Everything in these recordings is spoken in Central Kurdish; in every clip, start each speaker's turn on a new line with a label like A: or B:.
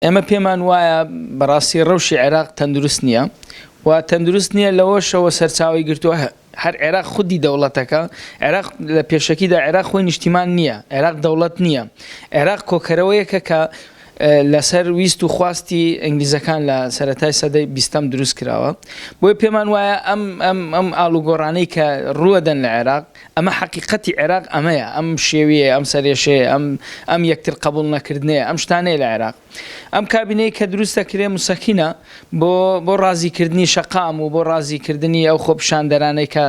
A: ئێمە پێمان وایە بەڕاستی ڕەوشی عێراق تەندروست نییە و تەندروست نییە لەوەشەوە سەرچاوی گرتووە هەر عێراق خودی دەوڵەتەکە عێراق لە پێشەکیدا عێراق خۆی نیشتیمان نییە عێراق دەوڵەت نییە عێراق کۆکەرەوەیەکە کە لەسەر ویست و خواستی ئینگلیزەکان لە سەرەتای سەدەی 20م دروست کراوە بۆیە پێمان وایە ئەم ئاڵوگۆڕانەی کە ڕوەدەن لە عێراق ئەمە حەقیقەتی عێراق ئەمەیە ئەم شێوەیە ئەم سەرێشەیە ئەم یەکتر قبول نەکردنەیە ئەم شتانەیە لە عێراق ئەم کابینەی کە دروستە کرێ موسەکینە بۆ ڕازیکردنی شەقام و بۆ ڕازیکردنی ئەو خۆپیشاندەرانەی کە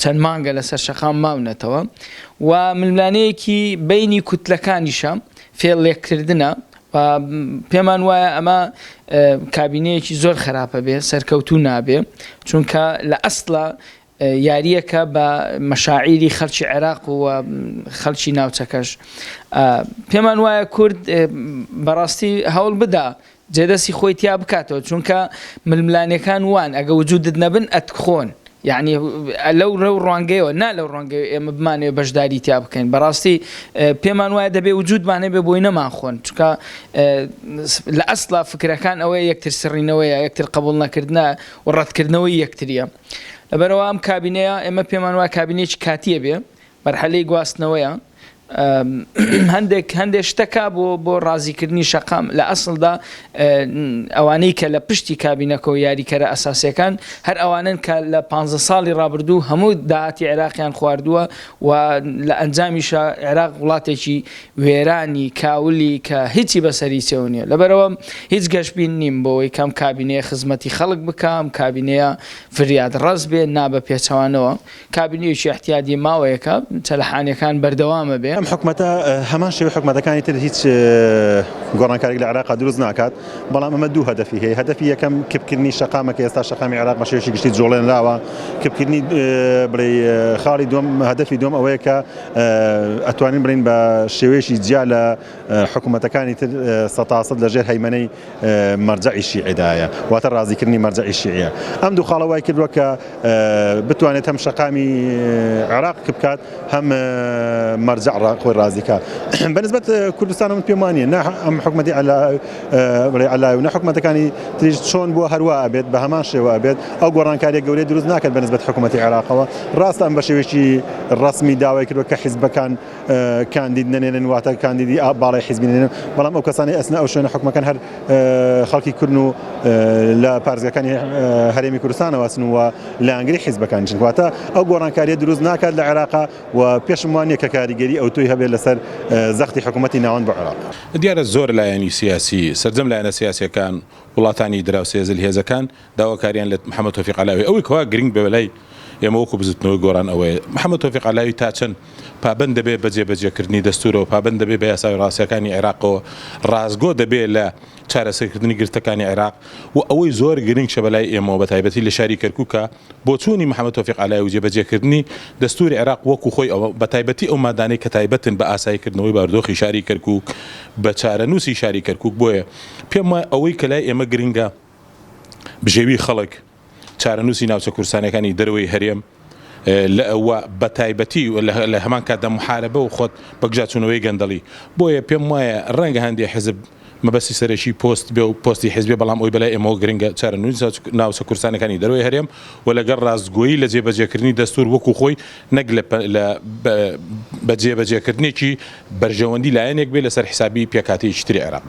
A: چەند مانگە لەسەر شەقام ماونەتەوە و ململانەیەکی بینی کوتلەکانیشە فێڵێککردنە و پێمان وایە ئەمە کابینەیەکی زۆر خراپە بێ سەرکەوتوو نابێ چونکە لە ئەسڵە یاریەکە بە مەشاعیری خەڵکی عێراق و خەڵکی ناوچەکەش پێمان وایە کورد بەڕاستی هەوڵ بدا جێدەستی خۆی تیا بکاتەوە چونکە ململانەکان وان ئەگە وجودت نەبن ئەتخۆن یعنی لەو ڕوانگەیەوە نا لەو ڕوانگەی ئێمە بمانێ بەشداری تیا بکەین بەڕاستی پێمان وایە دەبێ وجودمانێ بێ بۆی نەمان خۆن چونکە لە ئەسڵا فکرەکان ئەوەیە یەکتر سڕینەوەیە یەکتر قبول نەکردنە و ڕەتکردنەوەی یەکتریە لەبەرەوە ئەم کابینەیە ئێمە پێمان وایە کابینێکی کاتیە بێ مەرحەلەی گواستنەوەیە هەندێک شتەکە بۆ ڕازیکردنی شەقام لە ئەسڵدا ئەوانەی کە لە پشتی کابینەکە و یاریکەرە ئەساسیەکان هەر ئەوانن کە لە 15 ساڵی ڕابردوو هەموو داهاتی عێراقیان خواردووە و لە ئەنجامیشە عێراق وڵاتێکی وێرانی کاولی کە هیچی بەسەری چێو نییە لەبەرەوە هیچ گەشتبین نیم بۆەوەی کەم کابینەیە خزمەتی خەڵک بکەم کابینەیە فریاد ڕەز بێ نابە پێچەوانەوە کابینەیەکی احتیاجی ماوەیەکە چەلەحانیەکان بەردەوامە بێ
B: ئەم حکومەتە هەمان شێوەی حکومەتەکانی تر هیچ گۆڕانکاریێک لە عێراق دروست ناکات بەڵام ئەمە دوو هەدەفی هەیە هەدەفی یەکەم کپکردنی شەقامەکە ئێستا شەقامی عێراق بە شێوەیەکی گشتی جوڵێنراوە کپکردنی بڵێ خاڵی دووەم هەدەفی دووەم ئەوەیە کە ئەتوانین بڕین بە شێوەیەکی جیا لە حکومەتەکانی تر 100% لەژێر هەیمەنەی مەرجەعی شیعیدایە واتە ڕازیکردنی مەرجەعی شیعیە ئەم دوو خاڵە وای کردووە کە بتوانێت هەم شەقامی عێراق بکات هەم مەرجەع خۆی ڕازیکە بەنسبەت کوردستان من پێم وانییە نە ئەم حکومەتی عەلای و نە حکومەتەکانی تریش چۆن بۆ هەروە ئەبێت بە هەمان شێوە ئەبێت ئەو گۆڕانکاریە گەورەی دروست ناکات بەنسبەت حکومەتی عێراقەوە ڕاستە ئەم بە شێوەیەکی ڕەسمی داوای کردووە کە حیزبەکان کاندید نەنێنن واتە کاندیدی باڵای حیزبی نێنن بەڵام ئەو کەسانی ئەسنە ئەو شوێنە حکومەکان هەر خەڵکی کورد و لە پارێزگاکانی هەرێمی کوردستانەوە ئەچن و لە ئەنگری حیزبەکان چن واتە ئەو گۆڕانکاریە دروست ناکات لە عێراق و پێشم وانییە کە کاریگەری ئەو توی هەبێت لەسەر زەختی حکوومەتی ناوەند بە عێراق
C: دیارە زۆر لایەنی سیاسی سەرجەم لایەنە سیاسیەکان وڵاتانی دراوسێزل هێزەکان داواکاریان لە محەممەد تۆفیق عەلاوی ئەوەی کەوا گرنگ بە بەلای ئێمە وەکو بزتنەوەی گۆڕان ئەوەیە محەممەد تۆفیق عەلاوی تا چەند پابند دەبێت بە جێبەجێکردنی دەستورەوە پابند دەبێت بە یاساوی ڕاستیەکانی عێراقەوە ڕازگۆ دەبێت لە چارەسەرکردنی گرتەکانی عێراق و ئەوەی زۆر گرنگ شە بەلای ئێمەوە بە تایبەتی لە شاری کەرکووکە بۆ چوونی محەممەد تۆفیق عەلاوی و جێبەجێکردنی دەستوری عێراق وەکو خۆی ئەوە بە تایبەتی ئەو مادانەی کە تایبەتن بە ئاساییکردنەوەی باردۆخی شاری کەرکووک بە چارەنووسی شاری کەرکووک بۆیە پێم وایە ئەوەی کە لای ئێمە گرنگە بژێوی خەڵک چارەنووسی ناوچە کوردستانەکانی دەرەوەی هەرێم لە ئەوە بە تایبەتی لە هەمان کاتدا محارەبە و خۆت بەگژاچوونەوەی گەندەڵی بۆیە پێم وایە ڕەنگە هەندێک حزب مەبەستی سەرەکی پۆست بێ و پۆستی حزبێ بەڵام ئەوی بەلای ئێمەوە گرنگە چارەنووسی ناوچە کوردستانەکانی دەرەوەی هەرێم و لەگەڵ ڕاستگۆیی لە جێبەجێکردنی دەستور وەکو خۆی نەک بە جێبەجێکردنێکی بەرژەوەندی لایەنێک بێ لەسەر حسابی پێکاتەیەکی تری عێراق